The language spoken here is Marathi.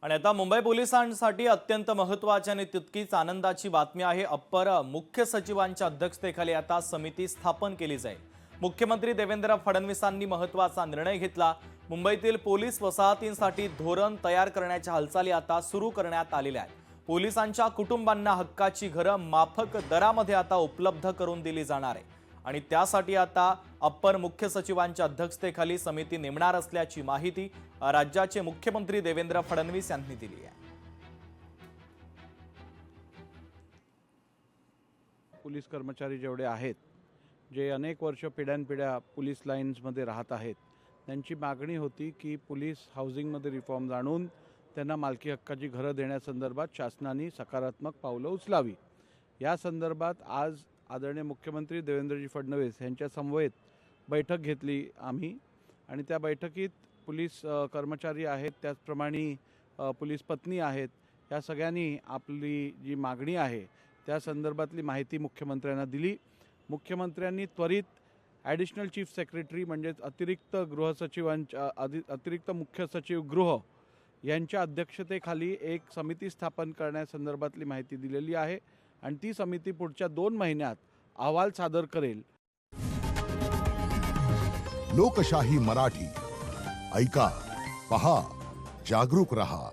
आणि आता मुंबई पोलिसांसाठी अत्यंत महत्त्वाची आणि तितकीच आनंदाची बातमी आहे। अप्पर मुख्य सचिवांच्या अध्यक्षतेखाली आता समिती स्थापन केली जाईल। मुख्यमंत्री देवेंद्र फडणवीसांनी महत्त्वाचा निर्णय घेतला। मुंबईतील पोलीस वसाहतींसाठी धोरण तयार करण्याच्या हालचाली आता सुरू करण्यात आलेल्या आहेत। पोलिसांच्या कुटुंबांना हक्काची घरं माफक दरामध्ये आता उपलब्ध करून दिली जाणार आहे आणि त्यासाठी आता अप्पर मुख्य सचिवांच्या अध्यक्षतेखाली समिती नेमणार असल्याची माहिती राज्याचे मुख्यमंत्री देवेंद्र फडणवीस यांनी दिली आहे। पोलीस कर्मचारी जेवढे आहेत, जे अनेक वर्ष पिढ्यानपिढ्या पोलीस लाईन्समध्ये राहत आहेत, त्यांची मागणी होती की पोलीस हाऊसिंगमध्ये रिफॉर्म आणून त्यांना मालकी हक्काची घरं देण्यासंदर्भात शासनाने सकारात्मक पावलं उचलावी। या संदर्भात आज आदरणीय मुख्यमंत्री देवेंद्रजी फडणवीस यांच्या समवेत बैठक घेतली आम्ही आणि त्या बैठकीत पोलीस कर्मचारी आहेत, त्याचप्रमाणे पोलीस पत्नी आहेत, या सगळ्यांनी आपली जी मागणी आहे त्या संदर्भातली माहिती मुख्यमंत्र्यांना दिली। मुख्यमंत्र्यांनी त्वरित ॲडिशनल चीफ सेक्रेटरी म्हणजेच अतिरिक्त मुख्य सचिव गृह यांच्या अध्यक्षतेखाली एक समिती स्थापन करण्यासंदर्भातली माहिती दिलेली आहे आणि ती समिती पुढच्या 2 महिन्यात अहवाल सादर करेल। लोकशाही मराठी ऐका, पहा, जागरूक रहा।